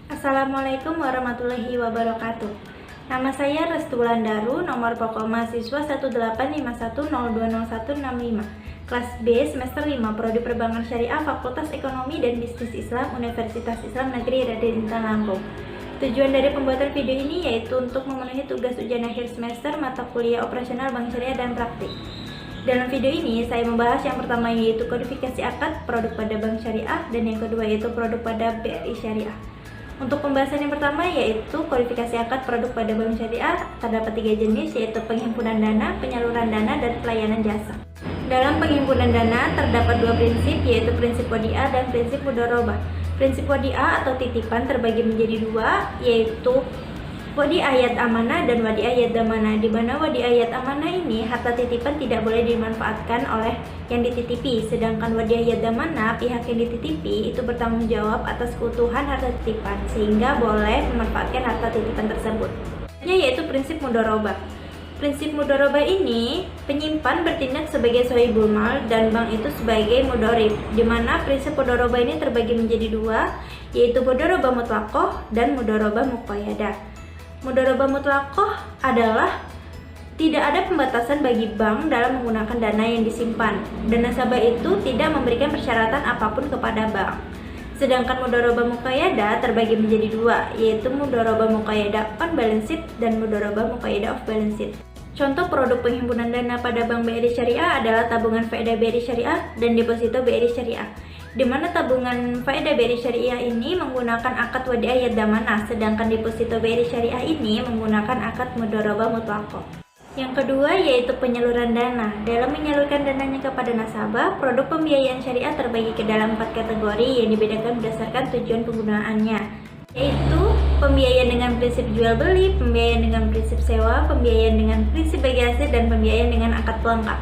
Assalamualaikum warahmatullahi wabarakatuh. Nama saya Restu Wulandaru, nomor pokok mahasiswa 18510200165, kelas B semester 5, Prodi Perbankan Syariah, Fakultas Ekonomi dan Bisnis Islam, Universitas Islam Negeri Raden Intan Lampung. Tujuan dari pembuatan video ini yaitu untuk memenuhi tugas ujian akhir semester mata kuliah operasional bank syariah dan praktik. Dalam video ini saya membahas yang pertama yaitu kodifikasi akad produk pada bank syariah dan yang kedua yaitu produk pada BRI Syariah. Untuk pembahasan yang pertama yaitu kodifikasi akad produk pada bank syariah, terdapat 3 jenis yaitu penghimpunan dana, penyaluran dana, dan pelayanan jasa. Dalam penghimpunan dana terdapat 2 prinsip yaitu prinsip wadiah dan prinsip mudharabah. Prinsip wadiah atau titipan terbagi menjadi 2 yaitu wadiah yad amanah dan wadiah yad damanah, di mana wadiah yad amanah ini harta titipan tidak boleh dimanfaatkan oleh yang dititipi, sedangkan wadiah yad damanah pihak yang dititipi itu bertanggung jawab atas keutuhan harta titipan sehingga boleh memanfaatkan harta titipan tersebut. Yaitu prinsip mudharabah. Prinsip mudharabah ini penyimpan bertindak sebagai sohibul mal dan bank itu sebagai mudharib, di mana prinsip mudharabah ini terbagi menjadi 2 yaitu mudharabah mutlaqah dan mudharabah muqayyadah. Mudharabah mutlaqah adalah tidak ada pembatasan bagi bank dalam menggunakan dana yang disimpan dan nasabah itu tidak memberikan persyaratan apapun kepada bank. Sedangkan mudharabah muqayyadah terbagi menjadi 2 yaitu mudharabah muqayyadah on balance sheet dan mudharabah muqayyadah off balance sheet. Contoh produk penghimpunan dana pada bank BRI Syariah adalah tabungan faedah BRI Syariah dan deposito BRI Syariah, di mana tabungan faedah BRI Syariah ini menggunakan akad wadiah yad damanah, sedangkan deposito BRI Syariah ini menggunakan akad mudharabah mutlaqah. Yang kedua yaitu penyaluran dana. Dalam menyalurkan dananya kepada nasabah, produk pembiayaan syariah terbagi ke dalam 4 kategori yang dibedakan berdasarkan tujuan penggunaannya, yaitu pembiayaan dengan prinsip jual beli, pembiayaan dengan prinsip sewa, pembiayaan dengan prinsip bagi hasil, dan pembiayaan dengan akad pelengkap.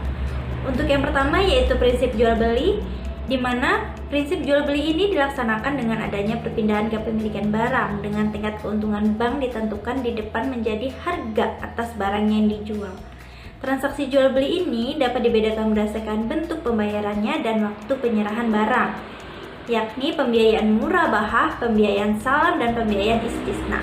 Untuk yang pertama yaitu prinsip jual beli, di mana prinsip jual beli ini dilaksanakan dengan adanya perpindahan kepemilikan barang dengan tingkat keuntungan bank ditentukan di depan menjadi harga atas barang yang dijual. Transaksi jual beli ini dapat dibedakan berdasarkan bentuk pembayarannya dan waktu penyerahan barang, yakni pembiayaan murabahah, pembiayaan salam, dan pembiayaan istisna.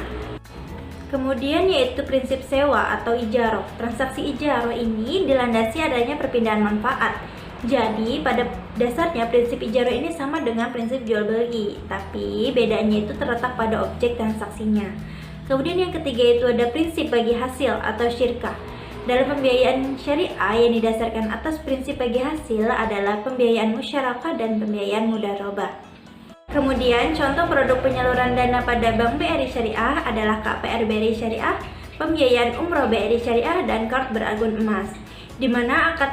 Kemudian yaitu prinsip sewa atau ijaroh. Transaksi ijaroh ini dilandasi adanya perpindahan manfaat. Jadi pada dasarnya prinsip ijaroh ini sama dengan prinsip jual beli, tapi bedanya itu terletak pada objek transaksinya. Kemudian yang ketiga itu ada prinsip bagi hasil atau syirkah. Dalam pembiayaan syariah yang didasarkan atas prinsip bagi hasil adalah pembiayaan musyarakah dan pembiayaan mudharabah. Kemudian contoh produk penyaluran dana pada Bank BRI Syariah adalah KPR BRI Syariah, pembiayaan umroh BRI Syariah, dan kart beragun emas, di mana akad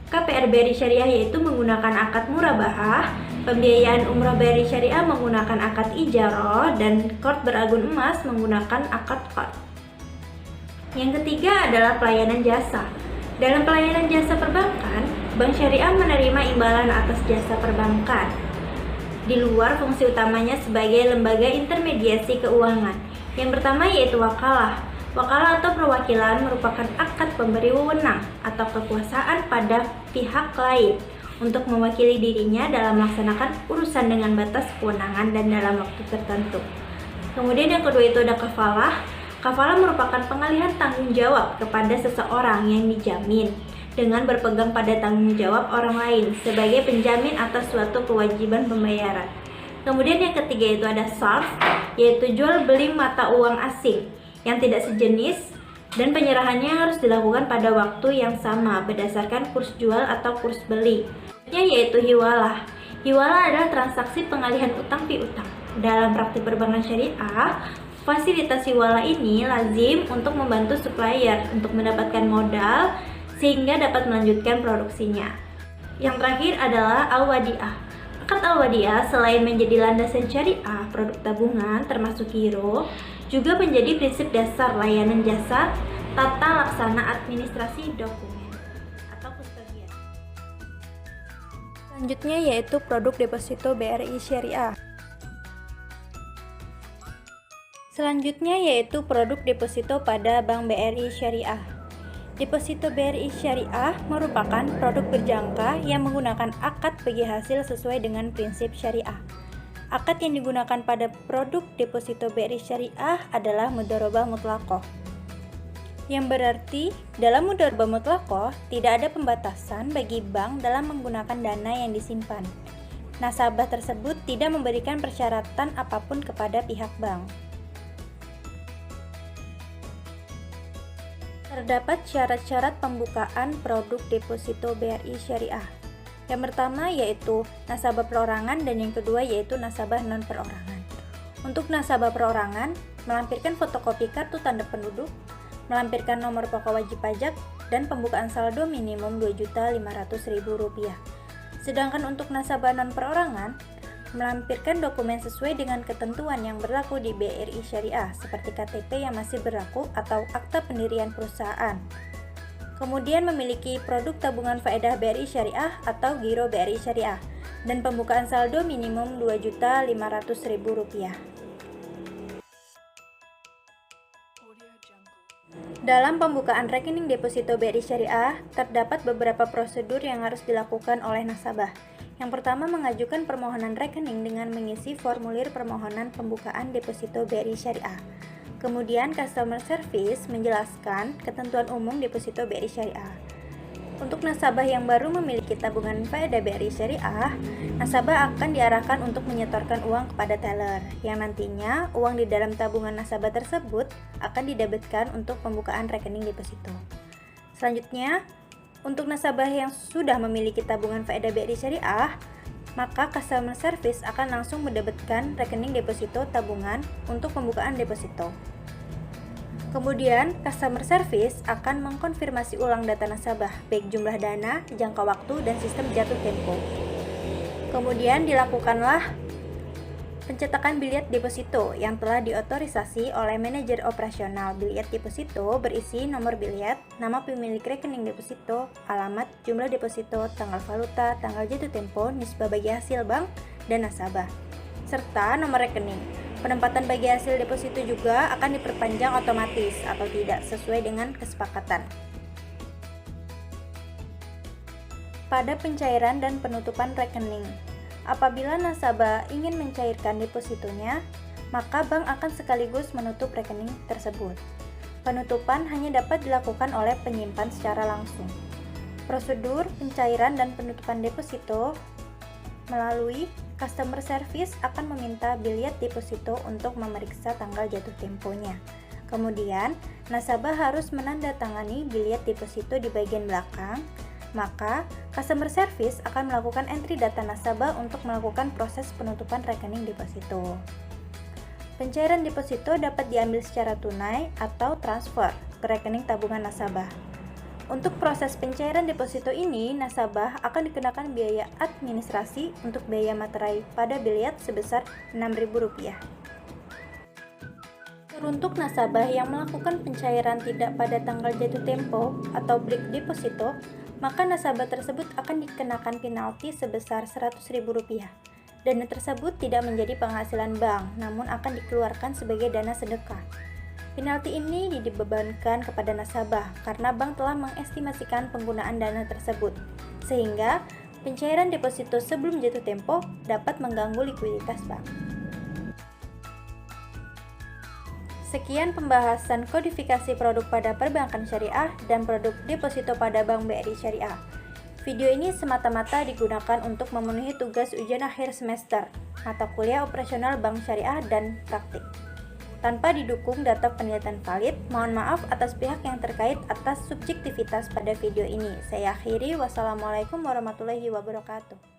KPR BRI Syariah yaitu menggunakan akad murabahah, pembiayaan umroh BRI Syariah menggunakan akad ijaroh, dan kart beragun emas menggunakan akad qard. Yang ketiga adalah pelayanan jasa. Dalam pelayanan jasa perbankan, Bank Syariah menerima imbalan atas jasa perbankan di luar fungsi utamanya sebagai lembaga intermediasi keuangan. Yang pertama yaitu wakalah. Wakalah atau perwakilan merupakan akad pemberi wewenang atau kekuasaan pada pihak lain untuk mewakili dirinya dalam melaksanakan urusan dengan batas kewenangan dan dalam waktu tertentu. Kemudian yang kedua itu ada kafalah. Kafalah merupakan pengalihan tanggung jawab kepada seseorang yang dijamin dengan berpegang pada tanggung jawab orang lain sebagai penjamin atas suatu kewajiban pembayaran. Kemudian yang ketiga itu ada sarf, yaitu jual beli mata uang asing yang tidak sejenis dan penyerahannya harus dilakukan pada waktu yang sama berdasarkan kurs jual atau kurs beli. Yaitu hiwalah. Hiwalah adalah transaksi pengalihan utang piutang. Dalam praktik perbankan syariah, fasilitas hiwalah ini lazim untuk membantu supplier untuk mendapatkan modal sehingga dapat melanjutkan produksinya. Yang terakhir adalah al-wadiah. Akad al-wadiah selain menjadi landasan syariah produk tabungan termasuk giro, juga menjadi prinsip dasar layanan jasa tata laksana administrasi dokumen atau kustodian. Selanjutnya yaitu produk deposito BRI Syariah. Selanjutnya yaitu produk deposito pada Bank BRI Syariah. Deposito BRI Syariah merupakan produk berjangka yang menggunakan akad bagi hasil sesuai dengan prinsip syariah. Akad yang digunakan pada produk deposito BRI Syariah adalah mudharabah mutlaqah. Yang berarti, dalam mudharabah mutlaqah tidak ada pembatasan bagi bank dalam menggunakan dana yang disimpan. Nasabah tersebut tidak memberikan persyaratan apapun kepada pihak bank. Terdapat syarat-syarat pembukaan produk deposito BRI Syariah. Yang pertama yaitu nasabah perorangan dan yang kedua yaitu nasabah non-perorangan. Untuk nasabah perorangan, melampirkan fotokopi kartu tanda penduduk, melampirkan nomor pokok wajib pajak, dan pembukaan saldo minimum Rp2.500.000. Sedangkan untuk nasabah non-perorangan, melampirkan dokumen sesuai dengan ketentuan yang berlaku di BRI Syariah seperti KTP yang masih berlaku atau akta pendirian perusahaan. Kemudian memiliki produk tabungan faedah BRI Syariah atau Giro BRI Syariah dan pembukaan saldo minimum Rp2.500.000. Dalam pembukaan rekening deposito BRI Syariah, terdapat beberapa prosedur yang harus dilakukan oleh nasabah. Yang pertama, mengajukan permohonan rekening dengan mengisi formulir permohonan pembukaan deposito BRI Syariah. Kemudian, customer service menjelaskan ketentuan umum deposito BRI Syariah. Untuk nasabah yang baru memiliki tabungan faedah BRI Syariah, nasabah akan diarahkan untuk menyetorkan uang kepada teller, yang nantinya uang di dalam tabungan nasabah tersebut akan didebitkan untuk pembukaan rekening deposito. Selanjutnya, untuk nasabah yang sudah memiliki tabungan faedah BRI Syariah, maka customer service akan langsung mendebitkan rekening deposito tabungan untuk pembukaan deposito. Kemudian, customer service akan mengkonfirmasi ulang data nasabah, baik jumlah dana, jangka waktu, dan sistem jatuh tempo. Kemudian dilakukanlah pencetakan bilet deposito yang telah diotorisasi oleh manajer operasional. Bilet deposito berisi nomor bilet, nama pemilik rekening deposito, alamat, jumlah deposito, tanggal valuta, tanggal jatuh tempo, nisbah bagi hasil bank dan nasabah, serta nomor rekening. Penempatan bagi hasil deposito juga akan diperpanjang otomatis atau tidak sesuai dengan kesepakatan. Pada pencairan dan penutupan rekening, apabila nasabah ingin mencairkan depositonya, maka bank akan sekaligus menutup rekening tersebut. Penutupan hanya dapat dilakukan oleh penyimpan secara langsung. Prosedur pencairan dan penutupan deposito melalui customer service akan meminta bilet deposito untuk memeriksa tanggal jatuh temponya. Kemudian, nasabah harus menandatangani bilet deposito di bagian belakang. Maka, customer service akan melakukan entry data nasabah untuk melakukan proses penutupan rekening deposito. Pencairan deposito dapat diambil secara tunai atau transfer ke rekening tabungan nasabah. Untuk proses pencairan deposito ini, nasabah akan dikenakan biaya administrasi untuk biaya materai pada bilet sebesar Rp6.000. Teruntuk nasabah yang melakukan pencairan tidak pada tanggal jatuh tempo atau break deposito, maka nasabah tersebut akan dikenakan penalti sebesar Rp100.000. Dana tersebut tidak menjadi penghasilan bank, namun akan dikeluarkan sebagai dana sedekah. Penalti ini dibebankan kepada nasabah karena bank telah mengestimasikan penggunaan dana tersebut, sehingga pencairan deposito sebelum jatuh tempo dapat mengganggu likuiditas bank. Sekian pembahasan kodifikasi produk pada perbankan syariah dan produk deposito pada Bank BRI Syariah. Video ini semata-mata digunakan untuk memenuhi tugas ujian akhir semester, mata kuliah operasional bank syariah dan praktik. Tanpa didukung data penelitian valid, mohon maaf atas pihak yang terkait atas subjektivitas pada video ini. Saya akhiri, wassalamualaikum warahmatullahi wabarakatuh.